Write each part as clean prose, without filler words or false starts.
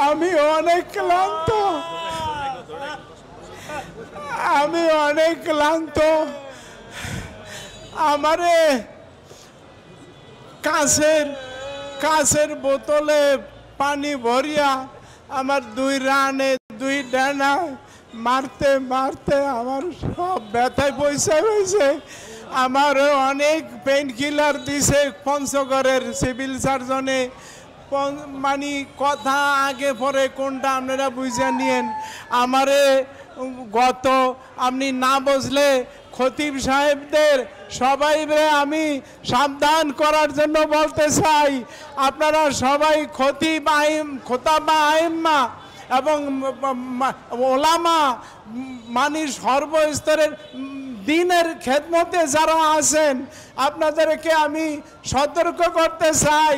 আমি অনেক ক্লান্ত, আমি অনেক ক্লান্ত। আমারে কাঁচের বোতলে পানি ভরিয়া আমার 2 রানে 2 ডানা মারতে মারতে আমার সব ব্যথায় পয়সা হয়েছে। আমার অনেক পেইন কিলার দিছে পঞ্চগড়ের সিভিল সার্জনে। মানে কথা আগে পরে কোনটা আপনারা বুঝে নিয়েন। আমারে গত আপনি না বুঝলে খতিব সাহেবদের সবাই আমি সাবধান করার জন্য বলতে চাই। আপনারা সবাই খোতাবা আইম্মা এবং ওলামা মানে সর্বস্তরের দিনের খেদমতে যারা আছেন আপনাদেরকে আমি সতর্ক করতে চাই।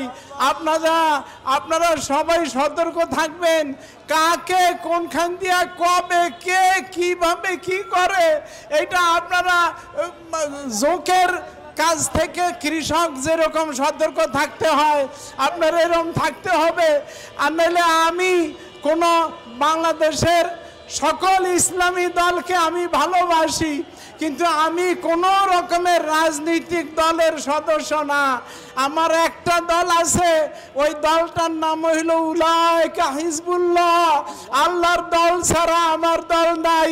আপনারা সবাই সতর্ক থাকবেন। কাকে কোনখান দিয়ে কবে কে কিভাবে কি করে এটা আপনারা জোকের কাজ থেকে কৃষক যেরকম সতর্ক থাকতে হয় আপনার এরকম থাকতে হবে। আর নাহলে আমি কোনো বাংলাদেশের সকল ইসলামী দলকে আমি ভালোবাসি, কিন্তু আমি কোনো রকমের রাজনৈতিক দলের সদস্য না। আমার একটা দল আছে, ওই দলটার নাম হইল উলাইকা হিজবুল্লাহ। আল্লাহর দল ছাড়া আমার দল নাই।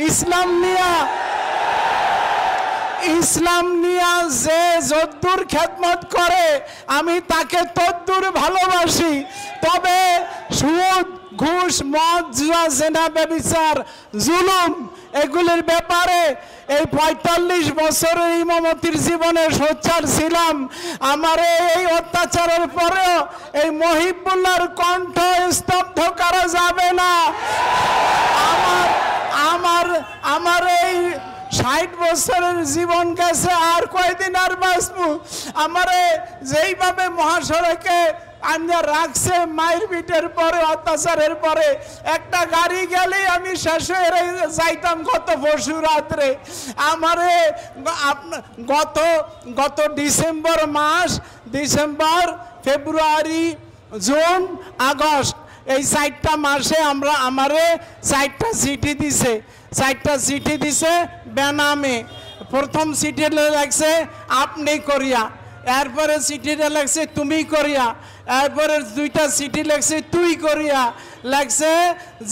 ইসলাম নিয়া যে যদ্দুর খেদমত করে আমি তাকে তদ্দুর ভালোবাসি। তবে সুদ, ঘুষ, মদ, জুয়া, জেনা, ব্যভিচার, জুলুম এগুলির ব্যাপারে এই ৪৫ বছরের ইমামতির জীবনে সোচ্চার ছিলাম। আমার এই অত্যাচারের পরেও এই মহিবুল্লাহর কণ্ঠ স্তব্ধ করা যাবে না। আমার এই ৬০ বছরের জীবন গেছে, আর কয়দিন আর বাঁচবো। আমারে যেইভাবে মহাসড়কে আন্যা রাখছে মায়ের পিঠের পরে, অত্যাচারের পরে, একটা গাড়ি গেলেই আমি শেষ হয়ে যাইতাম গত পরশু রাত্রে। আমারে গত ডিসেম্বর মাস, ডিসেম্বর, ফেব্রুয়ারি, জুন, আগস্ট এই 4টা মাসে আমারে 4টা চিঠি দিছে। 4টা চিঠি দিছে বেনামে। প্রথম চিঠিটা লাগছে আপনি করিয়া, এরপরে চিঠিটা লাগছে তুমি করিয়া, এরপরে 2টা চিঠি লাগছে তুই করিয়া লাগছে।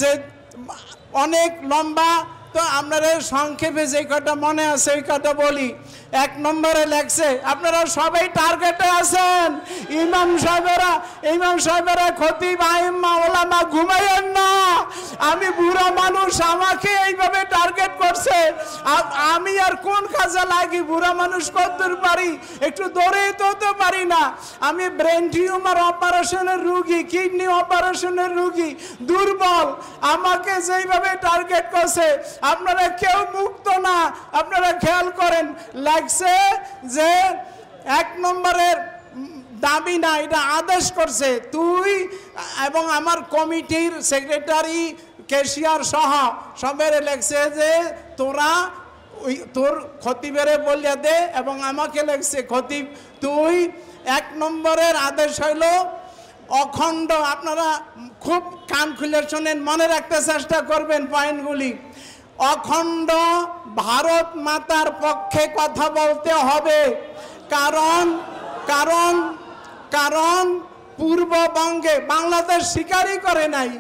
যে অনেক লম্বা, তো আপনারা সংক্ষেপে যে কটা মনে আছে ওই কটা বলি। 1 নম্বরে লেখছে, আপনারা সবাই টার্গেটে আছেন। ইমাম সাহেবেরা খতিব আইম্মা ওলামা ঘুমাইয়েন না। আমি বুড়া মানুষ, আমাকে এইভাবে টার্গেট করছে। আমি আর কোন কাজে লাগি? বুড়া মানুষ কতদূর পারি? একটু দৌড়েই তো পারি না। আমি ব্রেন টিউমার অপারেশনের রুগী, কিডনি অপারেশনের রুগী, দুর্বল। আমাকে যেইভাবে টার্গেট করছে, আপনারা কেউ মুক্ত না। আপনারা খেয়াল করেন, লাগছে যে 1 নম্বরের দাবি না, এটা আদেশ করছে তুই এবং আমার কমিটির সেক্রেটারি, ক্যাশিয়ার সহ সবের লেখছে যে তোর খতিবেরে বলিয়া দে, এবং আমাকে লেখছে খতিব তুই। 1 নম্বরের আদেশ হইল অখণ্ড, আপনারা খুব কান খুলে শোনেন, মনে রাখতে চেষ্টা করবেন পয়েন্টগুলি। অখণ্ড ভারত মাতার পক্ষে কথা বলতে হবে। কারণ পূর্ববঙ্গে, বাংলাদেশ স্বীকারই করে নাই,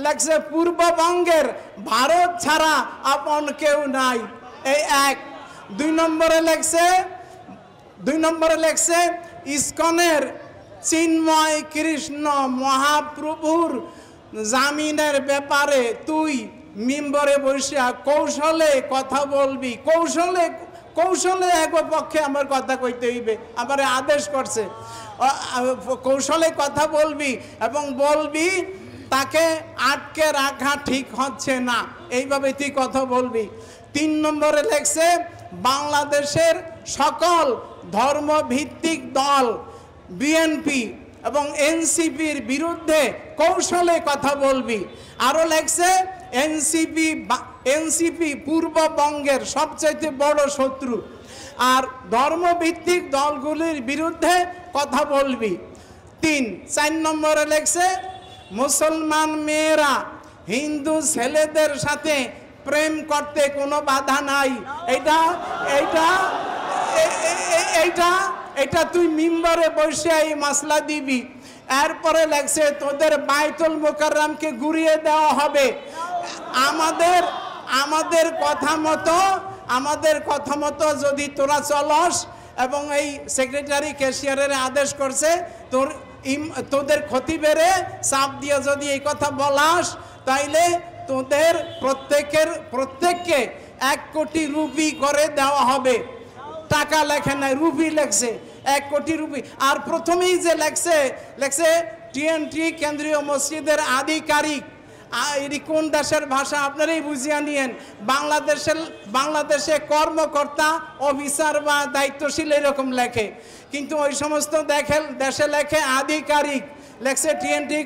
লাগছে পূর্ববঙ্গের ভারত ছাড়া আপন কেউ নাই। এই 1। 2 নম্বরে লেখছে ইস্কনের চিন্ময় কৃষ্ণ মহাপ্রভুর জামিনের ব্যাপারে তুই মেম্বরে বসিয়া কৌশলে কথা বলবি। কৌশলে এক পক্ষে আমার কথা কইতে হইবে, আমার আদেশ করছে। কৌশলে কথা বলবি এবং বলবি তাকে আটকে রাখা ঠিক হচ্ছে না, এইভাবে তুই কথা বলবি। 3 নম্বরে লেখছে বাংলাদেশের সকল ধর্মভিত্তিক দল বিএনপি এবং এনসিপির বিরুদ্ধে কৌশলে কথা বলবি। আরো লেখছে এনসিপি পূর্ববঙ্গের সবচাইতে বড় শত্রু, আর ধর্মভিত্তিক দলগুলির বিরুদ্ধে কথা বলবি। 4 নম্বরে লেখছে মুসলমান মেয়েরা হিন্দু ছেলেদের সাথে প্রেম করতে কোনো বাধা নাই। এটা এটা এইটা এটা তুই মিম্বরে বসে এই মাসলা দিবি। এরপরে লাগছে তোদের বাইতুল মুকাররমকে ঘুরিয়ে দেওয়া হবে। আমাদের কথা মতো যদি তোরা চলস, এবং এই সেক্রেটারি ক্যাশিয়ারের আদেশ করছে তোদের ক্ষতি বেড়ে চাপ দিয়ে যদি এই কথা বলাস, তাইলে তোদের প্রত্যেককে 1 কোটি রুপি করে দেওয়া হবে। টাকা লেখে নাই, রুপি লেখছে, 1 কোটি রুপি। আর প্রথমেই যে লেখছে টিএনটি কেন্দ্রীয় মসজিদের আধিকারিক। এটি কোন দেশের ভাষা আপনারাই বুঝিয়ে নিয়েন। বাংলাদেশে কর্মকর্তা, অফিসার বা দায়িত্বশীল এরকম লেখে, কিন্তু ওই সমস্ত দেশে লেখে আধিকারিক, লেখছে টিএনটি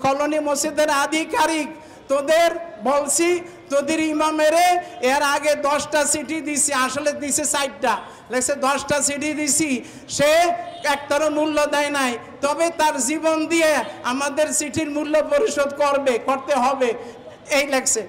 কলোনি মসজিদের আধিকারিক। তোদের বলছি, তোদের ইমামেরে এর আগে 10টা চিঠি দিছি, আসলে দিছে 4টা, লেখছে 10টা চিঠি দিছি, সে একটারও মূল্য দেয় নাই, তবে তার জীবন দিয়ে আমাদের চিঠির মূল্য পরিশোধ করতে হবে, এই লেখছে।